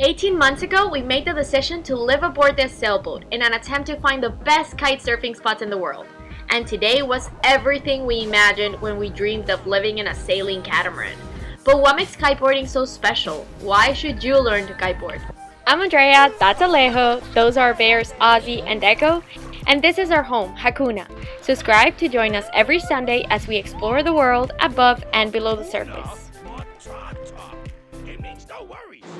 18 months ago, we made the decision to live aboard this sailboat in an attempt to find the best kite surfing spots in the world. And today was everything we imagined when we dreamed of living in a sailing catamaran. But what makes kiteboarding so special? Why should you learn to kiteboard? I'm Andrea, that's Alejo, those are our bears Ozzy and Echo, and this is our home, Hakuna. Subscribe to join us every Sunday as we explore the world above and below the surface.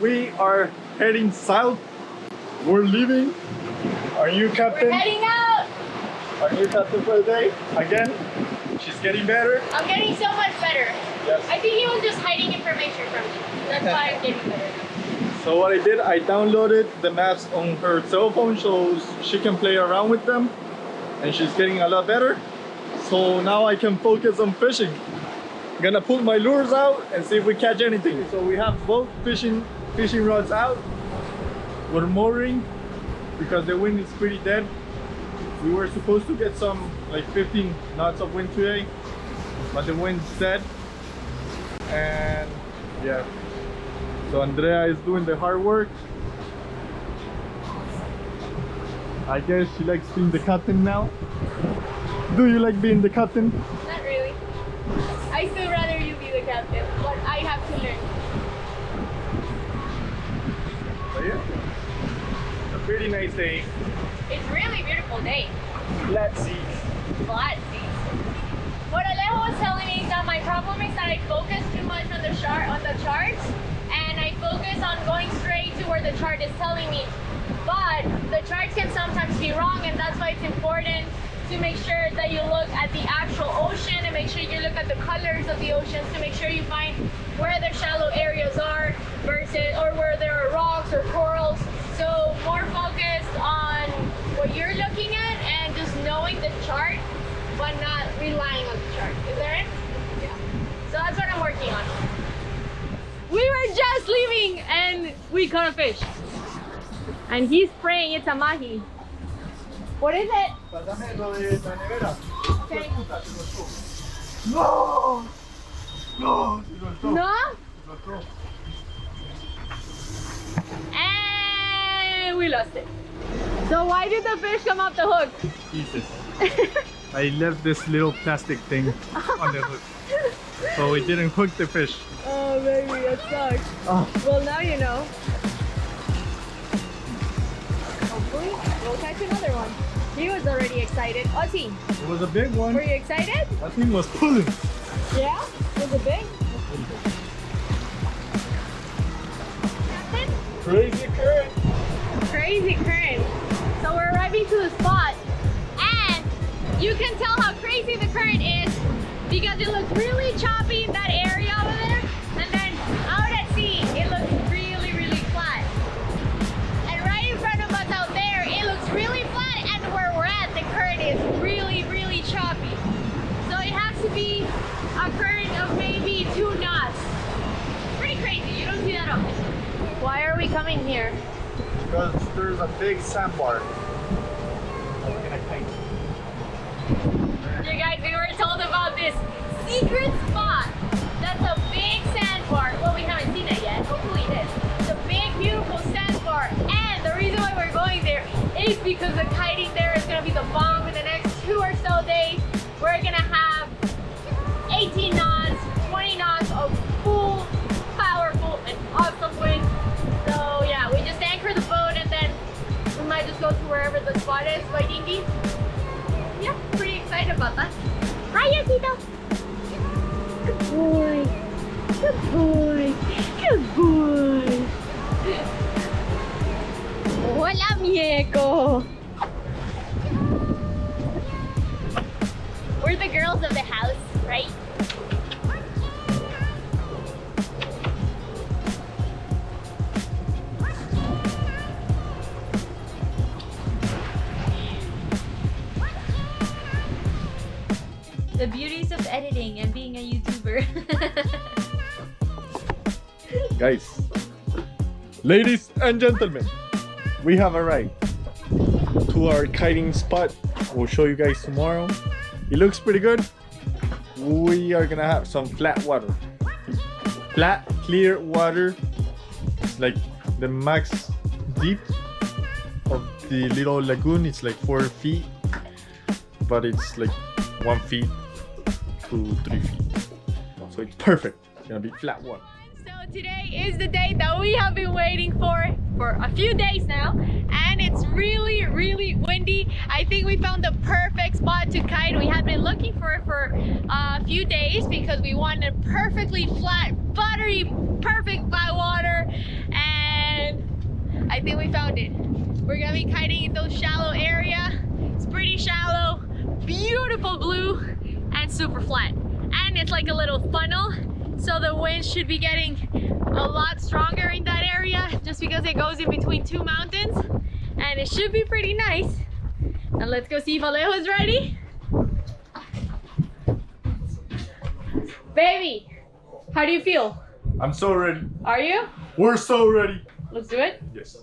We are heading south. We're leaving. Are you captain? We're heading out! Are you captain for the day? Again? She's getting better? I'm getting so much better. Yes. I think he was just hiding information from me. That's why I'm getting better. So what I did, I downloaded the maps on her cell phone so she can play around with them. And she's getting a lot better. So now I can focus on fishing. I'm gonna put my lures out and see if we catch anything. So we have both fishing rods out. We're mooring because the wind is pretty dead. We were supposed to get some like 15 knots of wind today, but the wind's dead. And yeah, so Andrea is doing the hard work. I guess she likes being the captain now. Do you like being the captain? Not really. I still rather you be the captain, but I have to learn. But yeah, a pretty nice day. It's really beautiful day. Let's see. Flat seas. What Alejo was telling me is that my problem is that I focus too much on the charts, and I focus on going straight to where the chart is telling me. But the charts can sometimes be wrong, and that's why it's important to make sure that you look at the actual ocean and make sure you look at the colors of the oceans to make sure you find where the shallow areas are versus or where there are rocks or corals. So more focused on what you're looking at and just knowing the chart but not relying on the chart. Is that it? Yeah. So that's what I'm working on. We were just leaving and we caught a fish. And he's praying it's a mahi. What is it? Okay. No! No! No? And we lost it. So why did the fish come off the hook? Jesus. I left this little plastic thing on the hook. So it didn't hook the fish. Oh baby, that sucks. Oh. Well, now you know. Hopefully we'll catch another one. He was already excited. Ozzy, It was a big one. were you excited? That thing was pulling. Yeah? Was it big? Captain? Crazy current. Crazy current. So we're arriving to the spot and you can tell how crazy the current is because it looks really choppy in that area over there, and then out at sea it looks really, really flat. And right in front of us out there it looks really flat, and where we're at the current is really, really choppy. So it has to be a current of maybe 2 knots. Pretty crazy, you don't see that often. Why are we coming here? Because there's a big sandbar. Like in a kite. You guys, we were told about this secret spot. That's a big sandbar. Well, we haven't seen it yet. Hopefully it is. It's a big, beautiful sandbar. And the reason why we're going there is because the kiting there is going to be the bomb in the next 2 or so days. We're going to have 18 knots, 20 knots of full, powerful, and awesome wind. So yeah, we just anchor the boat and then we might just go to wherever the spot is by dinghy. Yeah, pretty excited about that. Hi, Tito. Good boy. Good boy. Good boy. Hola, mieko. We're the girls of the house, right? The beauties of editing and being a YouTuber. Guys, ladies and gentlemen, we have arrived to our kiting spot. We'll show you guys tomorrow. It looks pretty good. We are gonna have some flat water. Flat, clear water. It's like the max deep of the little lagoon is like 4 feet, but it's like 1 feet to 3 feet, so it's perfect. It's gonna be flat water. So today is the day that we have been waiting for a few days now, and it's really windy. I think we found the perfect spot to kite. We have been looking for it for a few days because we wanted perfectly flat, buttery, perfect flat water, and I think we found it. We're gonna be kiting in those shallow area. It's pretty shallow, beautiful blue, and super flat. And it's like a little funnel, so the wind should be getting a lot stronger in that area just because it goes in between 2 mountains, and it should be pretty nice. Now let's go see if Alejo is ready. Baby, how do you feel? I'm so ready. Are you? We're so ready. Let's do it. Yes.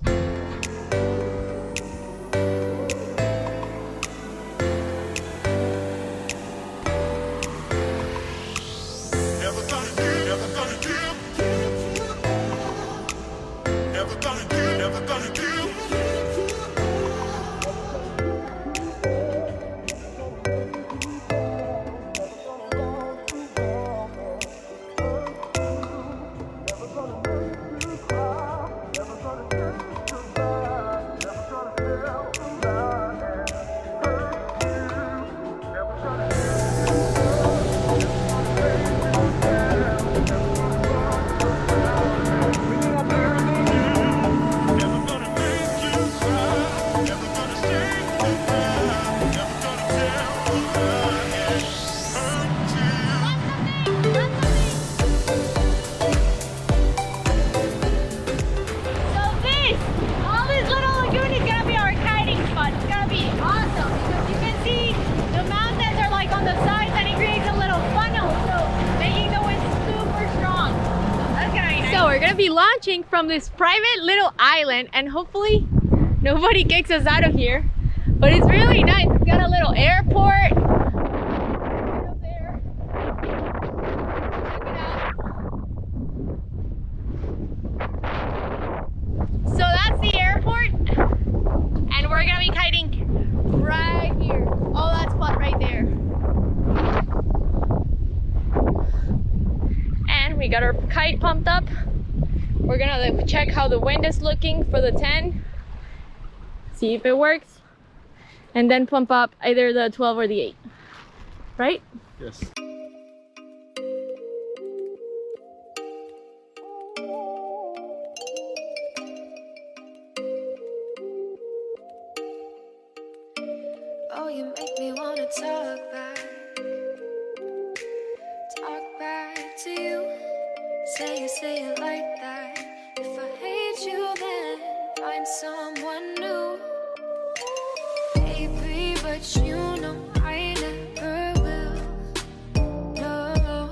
So we're gonna be launching from this private little island, and hopefully nobody kicks us out of here. But it's really nice. It's got a little airport. Up there. Check it out. So that's the airport, and we're gonna be kiting right here. Oh, that spot right there. And we got our kite pumped up. We're gonna check how the wind is looking for the 10, see if it works, and then pump up either the 12 or the 8, right? Yes. Oh, you make me wanna talk back to you. Say it like that. If I hate you, then find someone new. Baby, but you know I never will. No,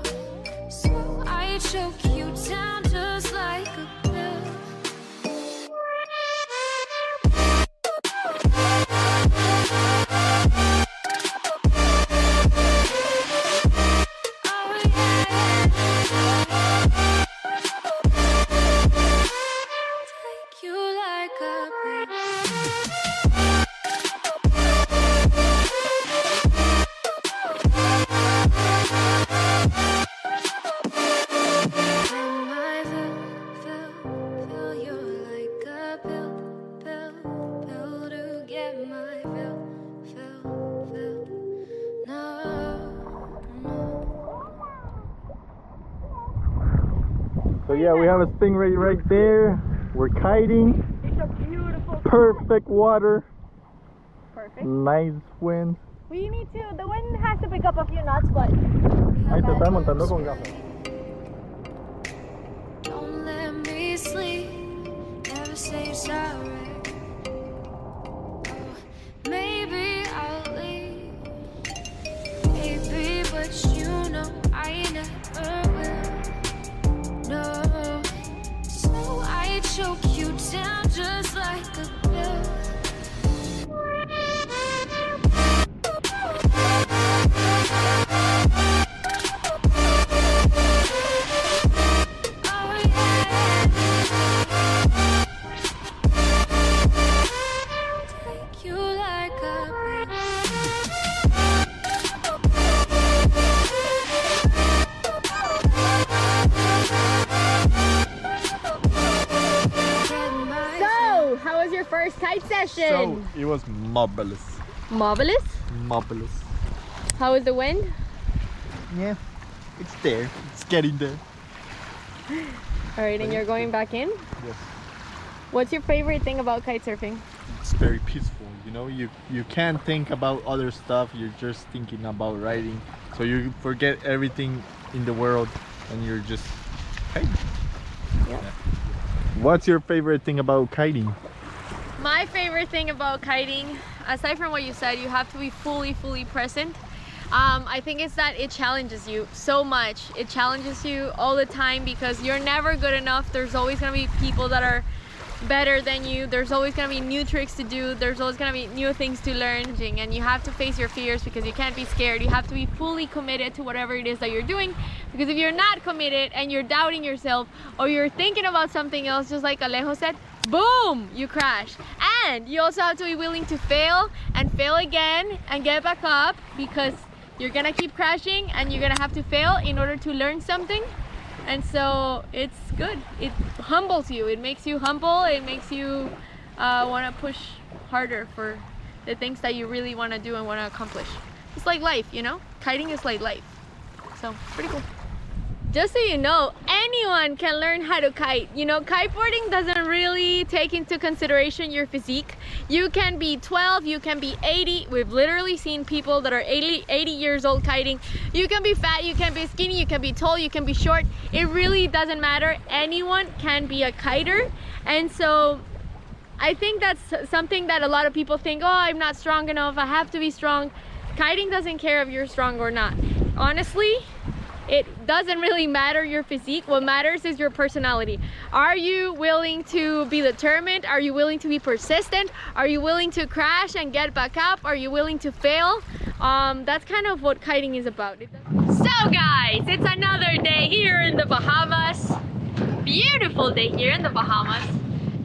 so I choke you down just like a pill. So yeah, we have a stingray right there. We're kiting. It's a beautiful, perfect water. Perfect. Nice wind. We need to, the wind has to pick up a few knots, but Ahí te estás montando con gafas. Don't let me sleep, never say sorry. Maybe I'll leave, baby, but you know I never will. No, so I choke you down just like a pill. first kite session. So it was marvelous. Marvelous? Marvelous. How was the wind? Yeah, it's there. It's getting there. All right, and you're going back in? Yes. What's your favorite thing about kite surfing? It's very peaceful. You know, you can't think about other stuff. You're just thinking about riding. So you forget everything in the world and you're just kiting. Yeah. What's your favorite thing about kiting? My favorite thing about kiting, aside from what you said, you have to be fully present. I think it's that it challenges you so much. It challenges you all the time because you're never good enough. There's always gonna be people that are better than you. There's always gonna be new tricks to do. There's always gonna be new things to learn, and you have to face your fears because you can't be scared. You have to be fully committed to whatever it is that you're doing, because if you're not committed and you're doubting yourself or you're thinking about something else, just like Alejo said, boom, you crash. And you also have to be willing to fail and fail again and get back up, because you're gonna keep crashing and you're gonna have to fail in order to learn something. And so it's good. It humbles you. It makes you humble. It makes you want to push harder for the things that you really want to do and want to accomplish. It's like life, you know? Kiting is like life. So, pretty cool. Just so you know, anyone can learn how to kite. You know, kiteboarding doesn't really take into consideration your physique. You can be 12, you can be 80. We've literally seen people that are 80 years old kiting. You can be fat, you can be skinny, you can be tall, you can be short. It really doesn't matter. Anyone can be a kiter. And so I think that's something that a lot of people think, oh, I'm not strong enough, I have to be strong. Kiting doesn't care if you're strong or not. Honestly, it doesn't really matter your physique. What matters is your personality. Are you willing to be determined? Are you willing to be persistent? Are you willing to crash and get back up? Are you willing to fail? That's kind of what kiting is about. So guys, it's another day here in the Bahamas. Beautiful day here in the Bahamas.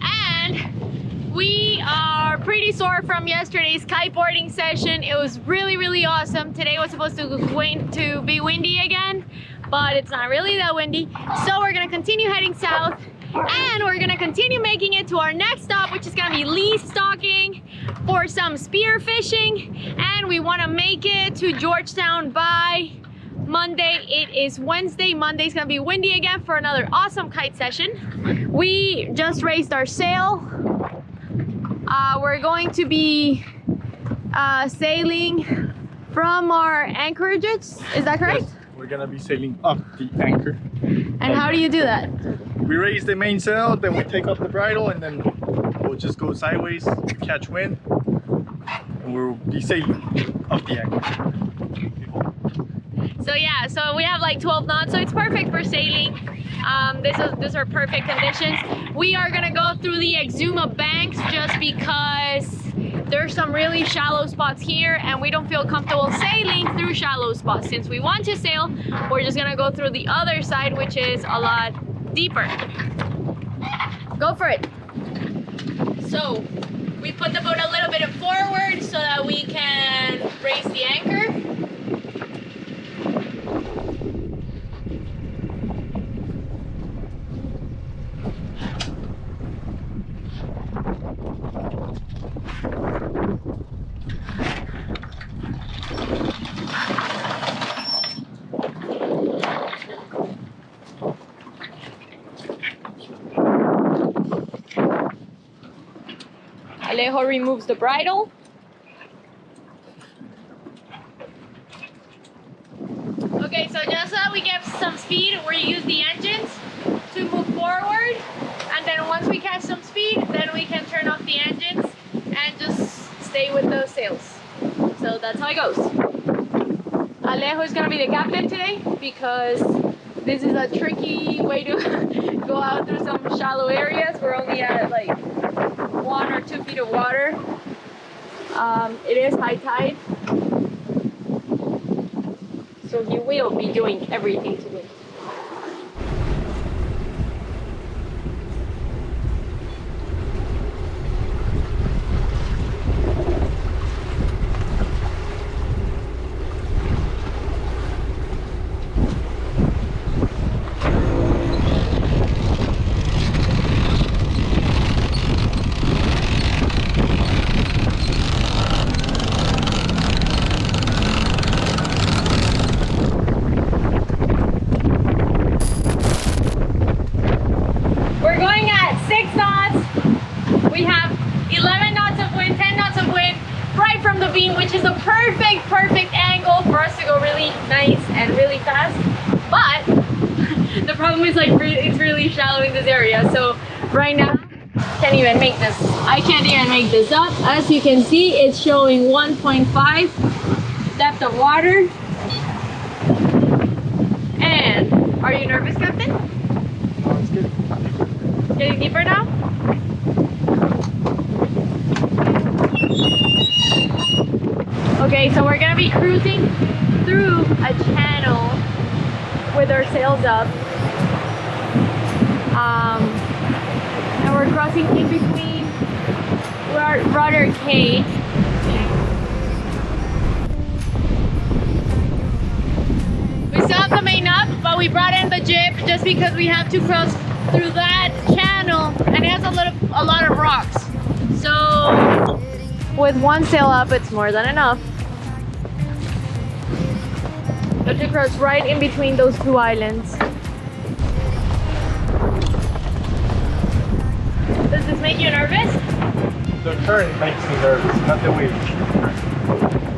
And we are pretty sore from yesterday's kiteboarding session. It was really awesome. Today was supposed to be windy again, but it's not really that windy. So we're gonna continue heading south, and we're gonna continue making it to our next stop, which is gonna be Lee Stocking for some spear fishing. And we wanna make it to Georgetown by Monday. It is Wednesday. Monday's gonna be windy again for another awesome kite session. We just raised our sail. We're going to be sailing from our anchorages. Is that correct? Yes, we're gonna be sailing up the anchor. And how do you do that? We raise the mainsail, then we take off the bridle, and then we'll just go sideways, catch wind, and we'll be sailing up the anchor. So yeah, so we have like 12 knots, so it's perfect for sailing. These are perfect conditions. We are gonna go through the Exuma banks just because there's some really shallow spots here, and we don't feel comfortable sailing through shallow spots. Since we want to sail, we're just gonna go through the other side, which is a lot deeper. Go for it. So we put the boat a little bit forward so that we can raise the anchor. Alejo removes the bridle. Okay, so just so that we get some speed, we use the engines to move forward, and then once we catch some speed, then we can turn off the engines and just stay with those sails. So that's how it goes. Alejo is gonna be the captain today because this is a tricky way to go out through some shallow areas. We're only at like 1 or 2 feet of water. It is high tide, so he will be doing everything today. perfect angle for us to go really nice and really fast. But the problem is like it's really shallow in this area. So right now, can't even make this. I can't even make this up. As you can see, it's showing 1.5 depth of water. And are you nervous, Captain? Oh, it's good. It's getting deeper now? Okay, so we're gonna be cruising through a channel with our sails up. And we're crossing in between Rudder Cay. We still have the main up, but we brought in the jib just because we have to cross through that channel, and it has a lot of rocks. So with one sail up, it's more than enough. But to cross right in between those two islands. Does this make you nervous? The current makes me nervous, not the waves.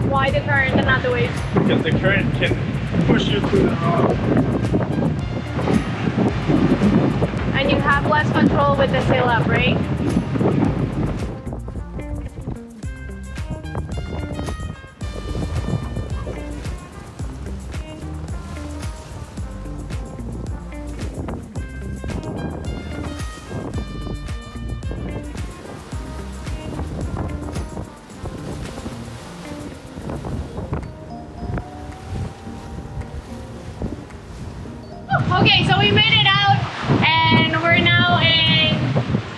Why the current and not the waves? Because the current can push you through the rock. And you have less control with the sail up, right? Okay, so we made it out and we're now in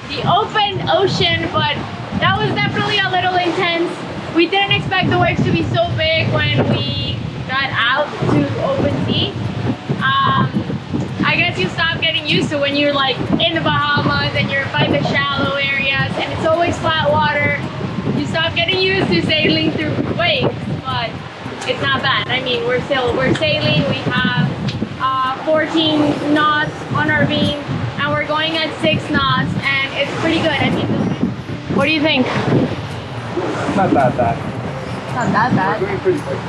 the open ocean, but that was definitely a little intense. We didn't expect the waves to be so big when we got out to open sea. I guess you stop getting used to when you're like in the Bahamas and you're by the shallow areas and it's always flat water. You stop getting used to sailing through waves, but it's not bad. I mean, we're sailing. We have 14 knots on our beam and we're going at 6 knots and it's pretty good. I mean, what do you think? Not that bad. Not that bad. We're doing pretty quick.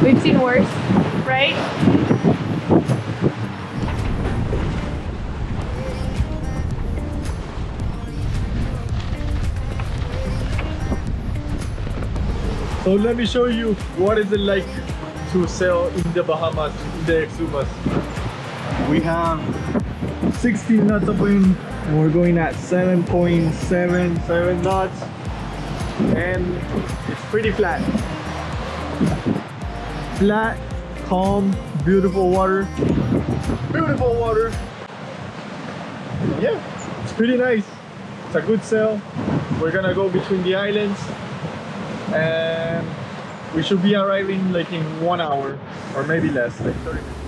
We've seen worse, right? So let me show you what is it like to sail in the Bahamas, in the Exumas. We have 16 knots of wind and we're going at 7.77 knots and it's pretty flat. Flat, calm, beautiful water. Beautiful water. Yeah, it's pretty nice. It's a good sail. We're gonna go between the islands and we should be arriving like in 1 hour or maybe less, like 30 minutes.